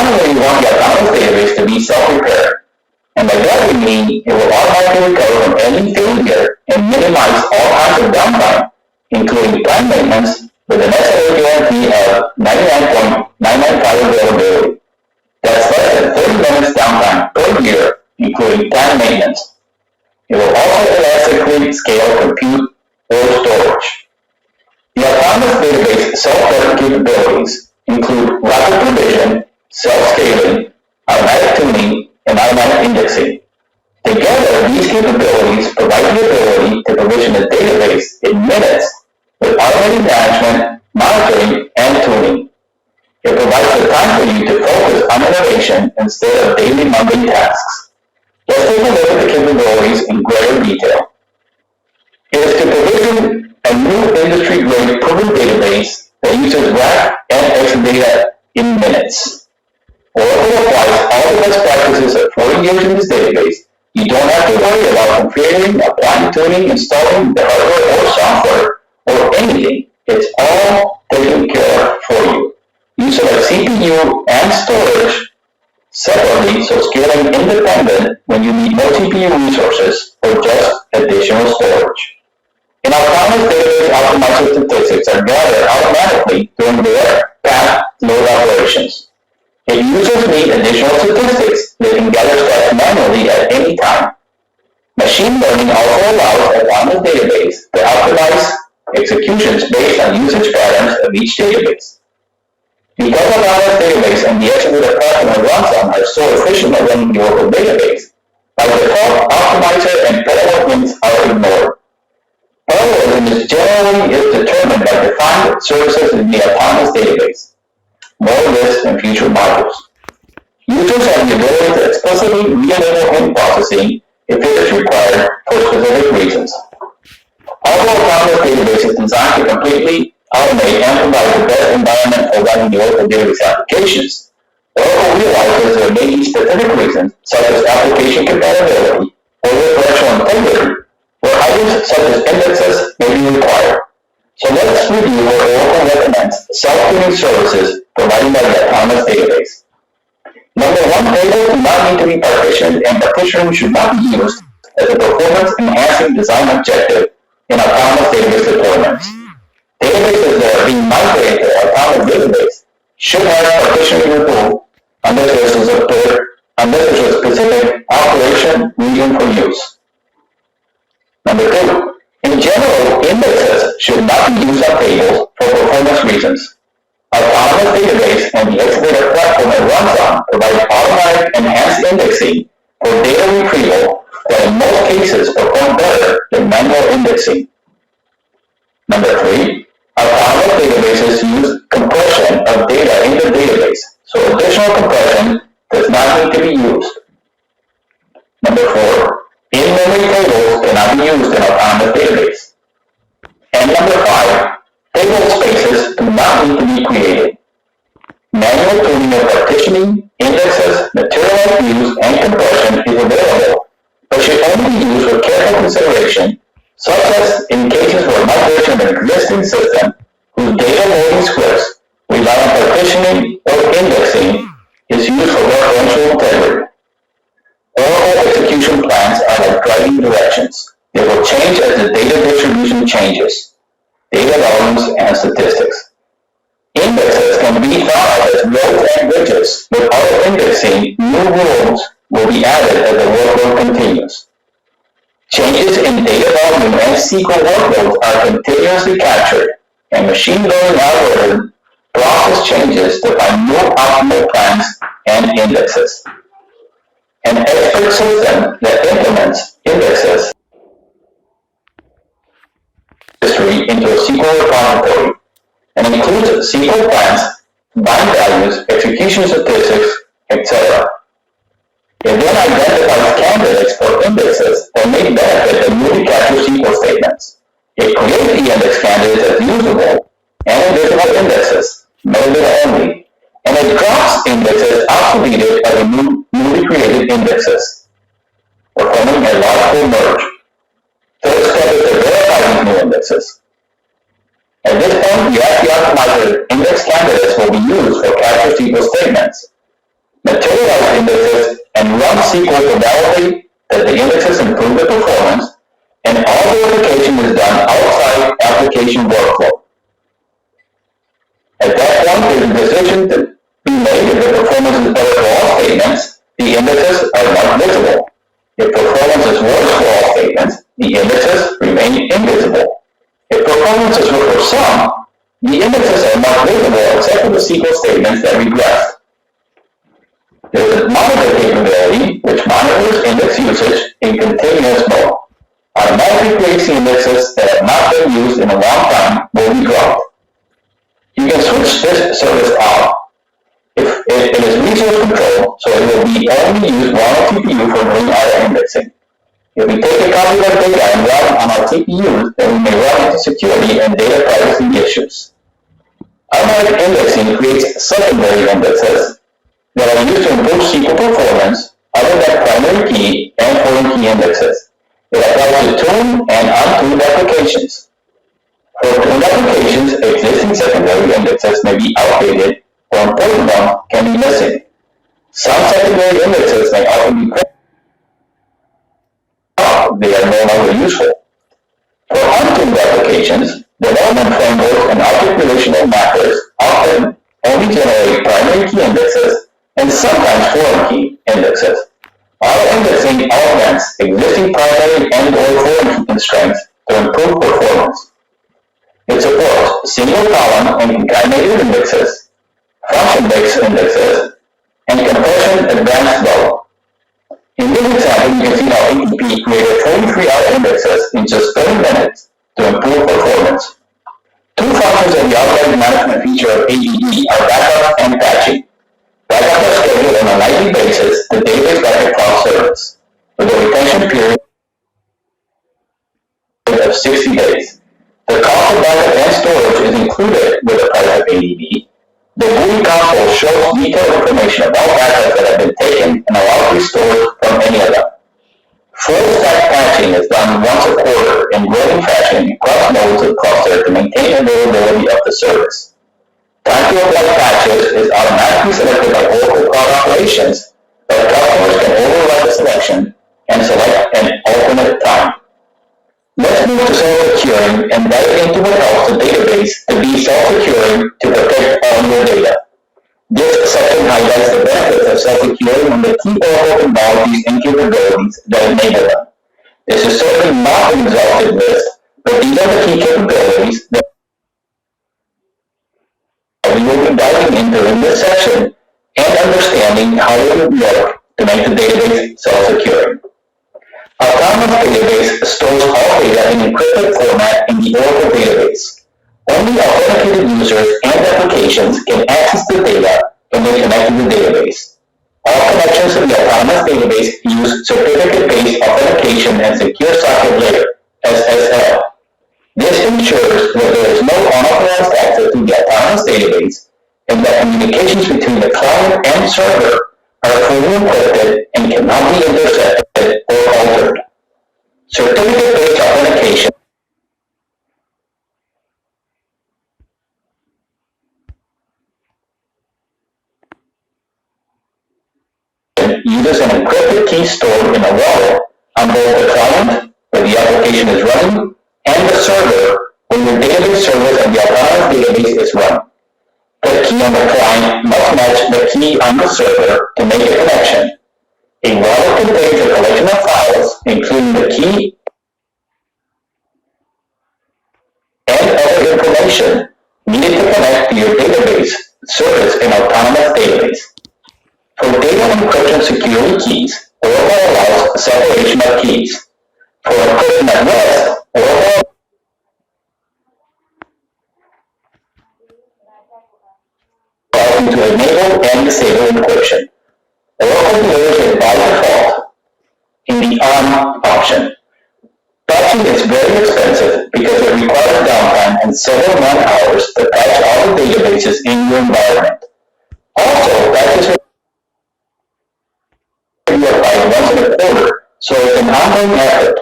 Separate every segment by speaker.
Speaker 1: Finally, we want the Autonomous Database to be self-repair. And by that we mean it will automatically recover from any failure and minimize all kinds of downtime, including planned maintenance, with an SLA guarantee of 99.995 availability. That's less than 30 minutes downtime per year, including planned maintenance. It will also elastically scale compute or storage. The Autonomous Database self-learning capabilities include rapid provision, self-scaling, automatic tuning, and automatic indexing. Together, these capabilities provide the ability to provision a database in minutes with automated management, monitoring, and tuning. It provides the time for you to focus on innovation instead of daily mundane tasks. Let's take a look at the capabilities in greater detail. It is to provision a new industry-grade proven database that uses RAC and Exadata in minutes. Oracle applies all the best practices of 40 years in this database. You don't have to worry about configuring, applying tuning, installing the hardware or software, or anything. It's all taken care of for you. You select CPU and storage separately, so scaling independent when you need more CPU resources or just additional storage. In Autonomous Database, optimizer statistics are gathered automatically during their path load operations. If users need additional statistics, they can gather stats manually at any time. Machine learning also allows Autonomous Database to optimize executions based on usage patterns of each database. Because Autonomous Database and the Exadata platform it runs on are so efficient at running the Oracle database, by default, optimizer and parallelisms are ignored. Parallelism is generally determined by defined services in the Autonomous Database. More of this in future modules. Users have the ability to explicitly re-enable home processing if it is required for specific reasons. Although Autonomous Database is designed to completely automate and provide the best environment for running the Oracle database applications, Oracle realizes there may be specific reasons, such as application compatibility or referential integrity, where items such as indexes may be required. So let's review what Oracle recommends self-tuning services provided by the Autonomous Database. Number one, tables do not need to be partitioned, and partitioning should not be used as a performance-enhancing design objective in Autonomous Database deployments. Databases that are being migrated to the Autonomous Database should have partitioning removed unless there's a specific operation region for use. Number two, in general, indexes should not be used on tables for performance reasons. Autonomous Database and the Exadata platform it runs on provide automatic enhanced indexing for data retrieval that in most cases perform better than manual indexing. Number three, Autonomous Databases use compression of data in the database, so additional compression does not need to be used. Number four, in-memory tables cannot be used in Autonomous Database. And number five, table spaces do not need to be created. Manual tuning of partitioning, indexes, materialized views, and compression is available, but should only be used with careful consideration, such as in cases where migration of an existing system whose data loading scripts rely on partitioning or indexing is used for referential integrity. Oracle execution plans are like driving directions. They will change as the data distribution changes, data volumes, and statistics. Indexes can be thought of as rows and widgets. With auto-indexing, new rules will be added as the workload continues. Changes in data volume and SQL workloads are continuously captured, and machine learning algorithms process changes to find new optimal plans and indexes. An expert system that implements indexes history into a SQL repository and includes SQL plans, bind values, execution statistics, etc. It then identifies candidates for indexes that may benefit the newly captured SQL statements. It creates the index candidates as usable and invisible indexes, metadata only, and it drops indexes obsoleted as a newly created indexes, performing a logical merge. Third step is to verify these new indexes. At this point, the ASCII optimizer index candidates will be used for captured SQL statements. materialize indexes, and run SQL to validate that the indexes improve the performance, and all verification is done outside application workflow. At that point, there is a decision to be made if the performance is better for all statements, the indexes are not visible. If performance is worse for all statements, the indexes remain invisible. If performance is worse for some, the indexes are not visible except for the SQL statements that regress. There is a monitor capability which monitors index usage in continuous mode. Automatically creates the indexes that have not been used in a long time will be dropped. You can switch this service off if it is resource controlled, so it will be only use one TPU for doing auto indexing. If we take a copy of our data and run on our TPUs, then we may run into security and data privacy issues. Automatic indexing creates secondary indexes that are used to improve SQL performance other than primary key and foreign key indexes. It applies to tuned and untuned applications. For tuned applications, existing secondary indexes may be outdated or important ones can be missing. Some secondary indexes may also be they are no longer useful. For untuned applications, development frameworks and object relational mappers often only generate primary key indexes and sometimes foreign key indexes. Auto-indexing augments existing primary and/or foreign key constraints to improve performance. It supports single-column and concatenated indexes, function-based indexes, and compression advanced level. In this example, you can see how ADP created 43 auto indexes in just 30 minutes to improve performance. Two functions of the automatic management feature of ADP are backup and patching. Backup is scheduled on a nightly basis to database backup cloud service, with a retention period of 60 days. The cost of backup and storage is included with the price of ADP. The GUI console shows detailed information about backups that have been taken and allows restores from any of them. Full-stack patching is done once a quarter in rolling fashion across nodes of cluster to maintain availability of the service. Time to apply patches is automatically selected by Oracle Cloud Operations, but customers can override the selection and select an alternate time. Let's move to self-securing and dive into what helps the database to be self-securing to protect all your data. This section highlights the benefits of self-securing and the key Oracle technologies and capabilities that enable them. This is certainly not an exhaustive list, but these are the key capabilities that we will be diving into in this section and understanding how it will work to make the database self-securing. Autonomous Database stores all data in encrypted format in the Oracle database. Only authenticated users and applications can access the data when they connect to the database. All connections to the Autonomous Database use certificate-based authentication and secure socket layer, SSL. This ensures that there is no unauthorized access to the Autonomous Database and that communications between the client and server are fully encrypted and cannot be intercepted or altered. Certificate-based authentication uses an encrypted key stored in a wallet on both the client, where the application is running, and the server, where your database service and the Autonomous Database is run. The key on the client must match the key on the server to make a connection. A wallet contains a collection of files, including the key and other information needed to connect to your database service in Autonomous Database. For data encryption security keys, Oracle allows separation of keys. For encryption at rest, Oracle allows you to enable and disable encryption. Oracle delivers it by default in the on option. Patching is very expensive because it requires downtime and several man-hours to patch all the databases in your environment. Also, patches once in a quarter, so it's an ongoing effort.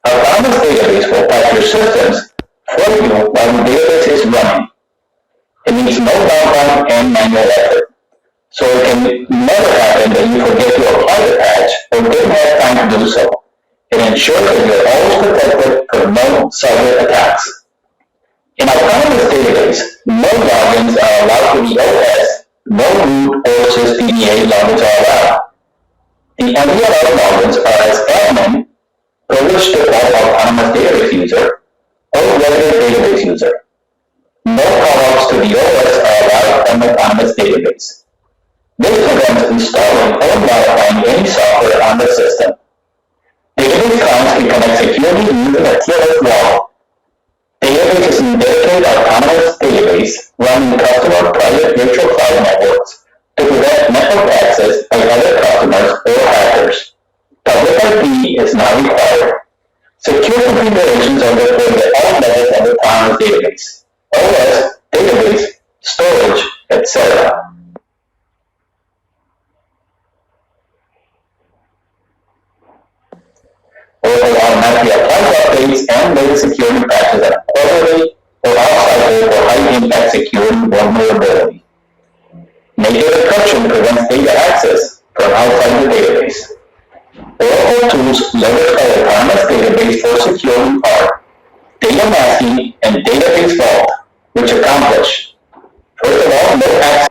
Speaker 1: Autonomous Database will patch your systems for you while the database is running. It needs no downtime and manual effort. so it can never happen that you forget to apply the patch or didn't have time to do so. It ensures that you're always protected from no cyber attacks. In Autonomous Database, no logins are allowed to the OS, no root or sysdba logins are allowed. The only allowed logins are as admin, privileged default Autonomous Database user, or regular database user. No callouts to the OS are allowed from Autonomous Database. This prevents installing or modifying any software on the system. Database clients can connect securely using a TLS wall. Database is a dedicated Autonomous Database running customer private virtual cloud networks to prevent network access by other customers or hackers. Public IP is not required. Secure configurations are deployed at all levels of the Autonomous Database, OS, database, storage, etc. Oracle automatically applies updates and latest security patches on a quarterly or off-cycle for high-impact security vulnerability. Native encryption prevents data access from outside the database. Oracle tools leverage our Autonomous Database for security are data masking and database vault, which accomplish, first of all, no access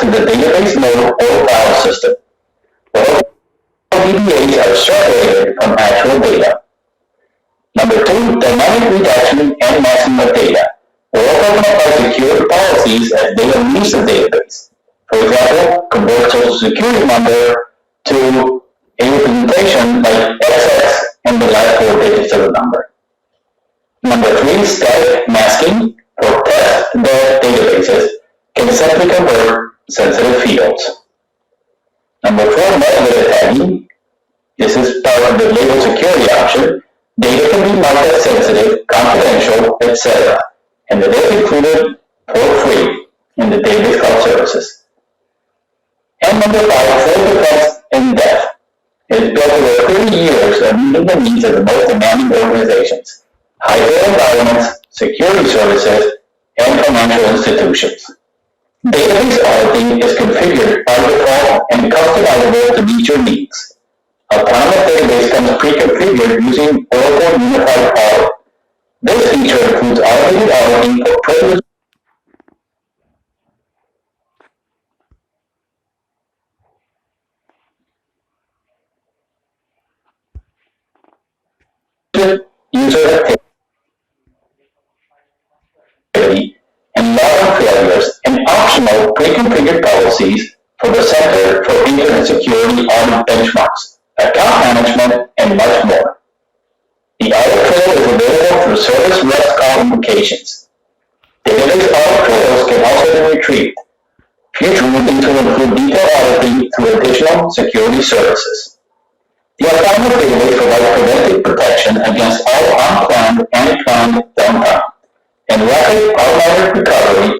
Speaker 1: to the database node or file system. Oracle DBAs are separated from actual data. Number two, dynamic redaction and masking of data. Oracle can apply security policies as data leaves the database. For example, convert social security number to a representation like XX and the last four digits of the number. Number three, static masking for test databases can simply convert sensitive fields. Number four, metadata tagging. This is part of the label security option. Data can be marked as sensitive, confidential, etc. And it is included for free in the Database Cloud Services. And number five, full defense in depth. It is built over 30 years of meeting the needs of the most demanding organizations, high-tech environments, security services, and financial institutions. Database auditing is configured by default and customizable to meet your needs. Autonomous Database comes pre-configured using Oracle Unified Audit. This feature includes automated auditing for privileged user activity and login failures, and optional pre-configured policies for the Center for Internet Security Audit benchmarks, account management, and much more. The audit trail is available through service REST call invocations. Database audit trails can also be retrieved. Future releases will include detailed auditing through additional security services. The Autonomous Database provides preventive protection against all unplanned and planned downtime and rapid automatic recovery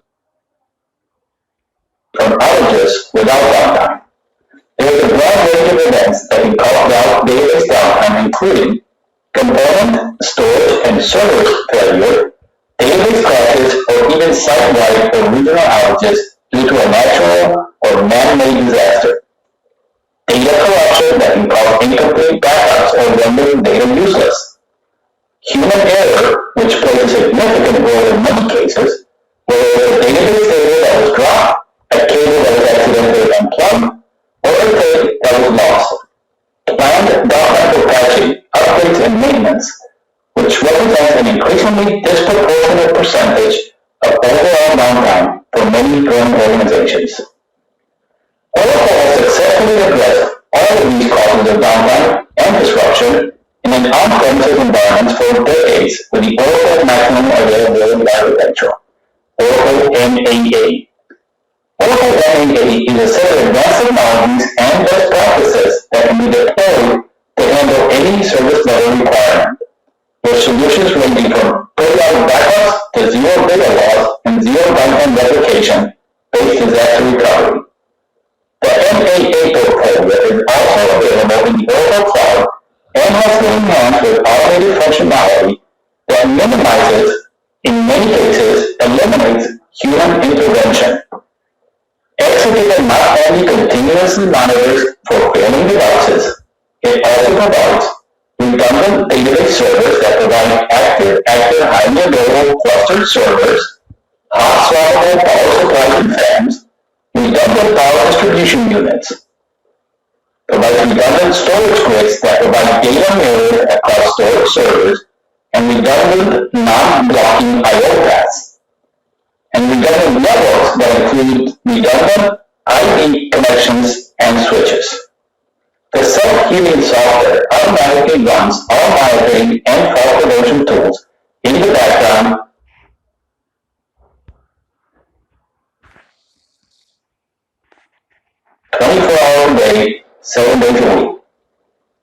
Speaker 1: from outages without downtime. There is a broad range of events that can cause out database downtime, including component, storage, and server failure, database crashes, or even site-wide or regional outages due to a natural or man-made disaster. Data corruption that can cause incomplete backups or render data useless. Human error, which plays a significant role in many cases, whether it's a database data that was dropped, a cable that was accidentally unplugged, or a tape that was lost. Planned documental patching, updates, and maintenance, which represents an increasingly disproportionate percentage of overall downtime for many growing organizations. Oracle has successfully addressed all of these causes of downtime and disruption in an on-premises environment for decades with the Oracle Maximum Availability Architecture, Oracle MAA. Oracle MAA is a set of advanced technologies and best practices that can be deployed to handle any service level requirement, with solutions ranging from periodic backups to zero data loss and zero downtime replication based disaster recovery. The MAA portfolio is also available in the Oracle Cloud and has been enhanced with automated functionality that minimizes in many cases eliminates human intervention. Exadata not only continuously monitors for failing devices, it also provides redundant database servers that provide active highly available clustered servers, hot swappable power supplies and fans, redundant power distribution units, provides redundant storage grids that provide data mirrored across storage servers, and redundant non-blocking I/O paths, and redundant networks that include redundant IP connections and switches. The self-healing software automatically runs all monitoring and fault prevention tools in the background 24 hours a day, 7 days a week.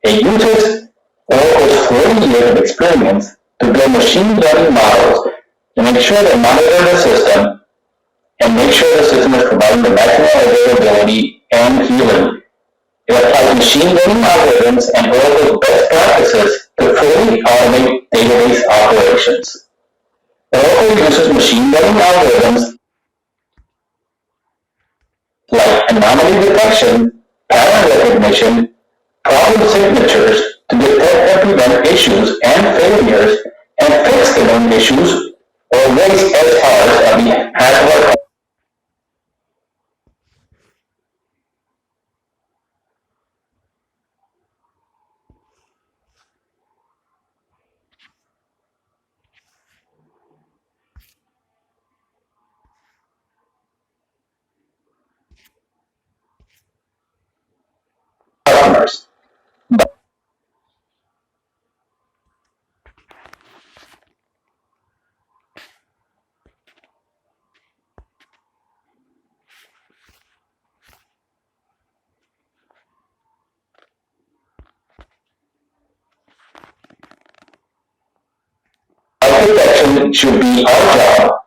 Speaker 1: It uses Oracle's 40 years of experience to build machine learning models to make sure they monitor the system and make sure the system is providing the maximum availability and healing. It applies machine learning algorithms and Oracle's best practices to fully automate database operations. Oracle uses machine learning algorithms like anomaly detection, pattern recognition, problem signatures to detect and prevent issues and failures and fix the known issues or raise SRs on behalf of our customers. Architecture should be our job